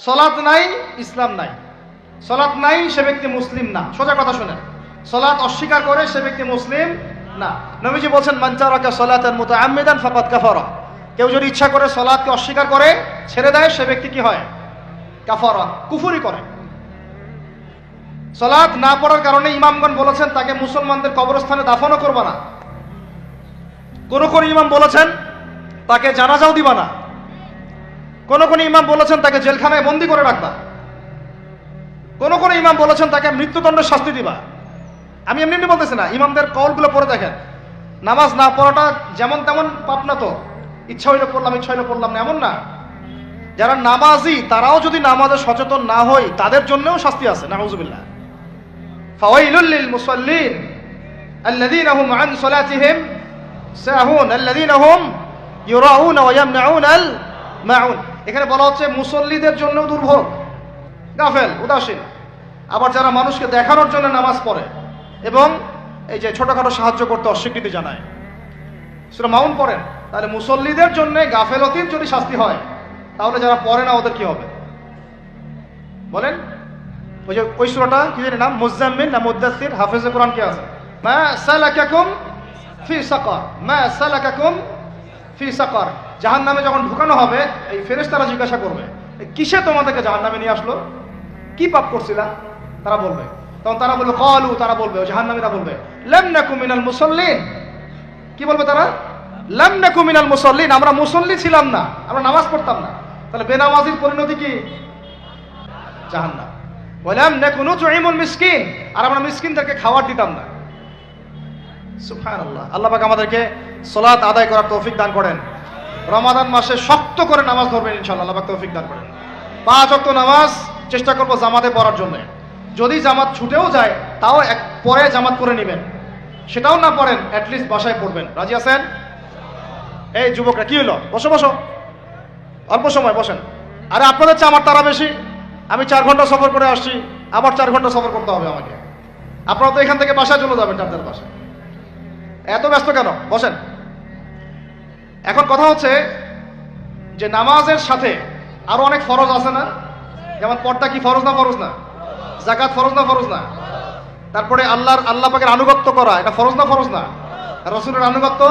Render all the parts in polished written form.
সলাৎ নাই, ইসলাম নাই। সলাৎ নাই, সে ব্যক্তি মুসলিম না। সোজা কথা শুনেন, সলাৎ অস্বীকার করে সে ব্যক্তি মুসলিম না। নবীজি বলছেন, মান তারাকা সালাতান মুতাআম্মিদান ফাকাদ কাফারা। কেউ যদি ইচ্ছা করে সলাৎকে অস্বীকার করে ছেড়ে দেয়, সে ব্যক্তি কি হয়? কাফারা, কুফরি করে। সলাৎ না পড়ার কারণে ইমামগণ বলেছেন তাকে মুসলমানদের কবরস্থানে দাফনও করবা না। কোন কোন ইমাম বলেছেন তাকে জানাজাও দিবা না। কোন কোন ইমাম বলেছেন তাকে জেলখানায় বন্দী করে রাখবা। কোন কোন ইমাম বলেছেন তাকে মৃত্যুদণ্ডের শাস্তি দিবা। আমি এমনি এমনি বলতেছি না, ইমামদের কওলগুলো পড়ে দেখেন। নামাজ না পড়াটা যেমন তেমন পাপ না তো, ইচ্ছা হইলে পড়লাম, ইচ্ছা হইলে পড়লাম না, এমন না। যারা নামাজি তারাও যদি নামাজে সচেতন না হয় তাদের জন্যও শাস্তি আছে। নাউযুবিল্লাহ। ফাওয়াইলুল লিল মুসাল্লিন আল্লাযীনা হুম আন সালাতিহিম সাহুন আল্লাযীনা হুম ইউরাউনা ওয়া ইয়ামনাউনাল মাউন। এখানে বলা হচ্ছে মুসল্লিদের জন্য দুর্ভোগ, গাফেল, উদাসীন। আবার যারা মানুষকে দেখানোর জন্য নামাজ পড়ে এবং এই যে ছোটখাটো সাহায্য করতে অস্বীকৃতি জানায়, সূরা মাউন পড়েন, তাহলে মুসল্লিদের জন্য গাফেলতির যদি শাস্তি হয়, তাহলে যারা পড়ে না ওদের কি হবে বলেন? ওই যে ওই সূরাটা কি জানি নাম, মুজাম্মিল না মুদ্দাসসির, হাফেজে কোরআন কে আছে, মা সালাকাকুম ফি সাকার, মা সালাকাকুম ফি সাকার। জাহান্নামে যখন ঢুকানো হবে, এই ফেরেশতারা জিজ্ঞাসা করবে, কিসে তোমাদেরকে জাহান্নামে নিয়ে আসলো, কি পাপ করছিলা? তারা বলবে, তখন তারা বলবে ক্বালু, তারা বলবে, ওই জাহান্নামীরা বলবে, লাম নাকু মিনাল মুসাল্লিন। কি বলবে তারা? লাম নাকু মিনাল মুসাল্লিন, আমরা মুসল্লি ছিলাম না, আমরা নামাজ পড়তাম না। তাহলে বেনামাজির পরিণতি কি? জাহান্নাম। ওয়ালাম নাকু নুতঈমুল মিসকিন, আর আমরা মিসকিনদেরকে খাবার দিতাম না। সুবহানাল্লাহ। আল্লাহ পাক আমাদেরকে সালাত আদায় করার তৌফিক দান করেন। রমাদান মাসে শক্ত করে নামাজ ধরবেন ইনশাআল্লাহ, আল্লাহ পাক তৌফিক দান করেন। 5 ওয়াক্ত নামাজ চেষ্টা করব জামাতে পড়ার জন্য। যদি জামাত ছুটেও যায় তাও পরে জামাত করে নেবেন, সেটাও না পড়েন অ্যাটলিস্ট বাসায় পড়বেন। রাজি আছেন? এই যুবকরা কি হলো, বসো বসো, অল্প সময় বসেন। আরে আপনাদের চেয়ে আমার তারা বেশি। আমি 4 ঘন্টা সফর করে আসছি, আবার 4 ঘন্টা সফর করতে হবে আমাকে। আপনারা তো এখান থেকে বাসায় চলে যাবেন, আপনাদের বাসায়। এত ব্যস্ত কেন? বসেন। এখন কথা হচ্ছে যে নামাজের সাথে আরো অনেক ফরজ আছে না? যেমন পর্দা কি ফরজ না? ফরজ না? যাকাত ফরজ না? ফরজ না? তারপরে আল্লাহ পাকের আনুগত্য করা, এটা ফরজ না? ফরজ না? রাসূলের আনুগত্য,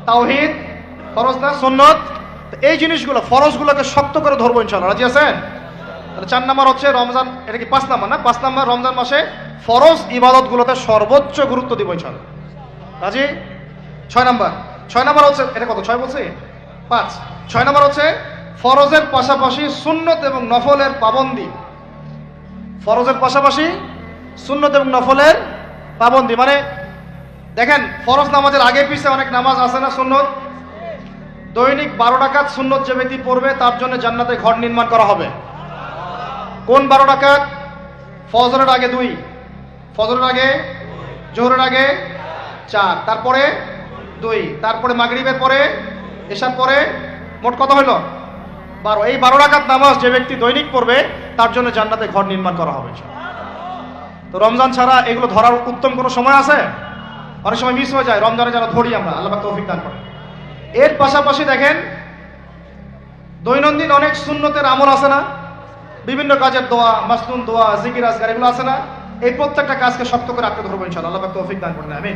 তাওহীদ ফরজ না? সুন্নাত। এই জিনিসগুলো, ফরজগুলোকে শক্ত করে ধরবো ইনশাআল্লাহ। রাজি আছেন? তাহলে 4 নাম্বার হচ্ছে রমজান, এটা কি 5 নাম্বার না? 5 নাম্বার, রমজান মাসে ফরজ ইবাদতগুলোতে সর্বোচ্চ গুরুত্ব দিব ইনশাআল্লাহ। রাজি? 6 নাম্বার হচ্ছে, এটা কত, 6 বলছি? 5। 6 নাম্বার হচ্ছে ফরজের পাশাপাশি সুন্নত এবং নফলের পাবন্দি। ফরজের পাশাপাশি সুন্নত এবং নফলের পাবন্দি, মানে দেখেন ফরজ নামাজের আগে পিছে অনেক নামাজ আছে না সুন্নত? দৈনিক 12 রাকাত সুন্নত যে ব্যক্তি পড়বে তার জন্য জান্নাতে ঘর নির্মাণ করা হবে। কোন 12 রাকাত? ফজরের আগে 2, ফজরের আগে, জোহরের আগে 4, তারপরে 2, তারপরে মাগরিবের পরে, এশার পরে, মোট কত হলো? 12। এই 12 রাকাত নামাজ যে ব্যক্তি দৈনিক পড়বে তার জন্য জান্নাতে ঘর নির্মাণ করা হবে। তো রমজান ছাড়া এগুলো ধরার উত্তম কোনো সময় আছে? অনেক সময় মিস হয়ে যায়, রমজানে যারা ধরি আমরা, আল্লাহ পাক তৌফিক দান করেন। এর পাশাপাশি দেখেন দৈনন্দিন অনেক সুন্নতের আমল আছে না? বিভিন্ন কাজের দোয়া, মাসনুন দোয়া, জিকির আজকার, এগুলো আছে না? এই প্রত্যেকটা কাজকে শক্ত করে আঁকড়ে ধরবো ইনশাআল্লাহ, আল্লাহ পাক তৌফিক দান করেন। আমিন।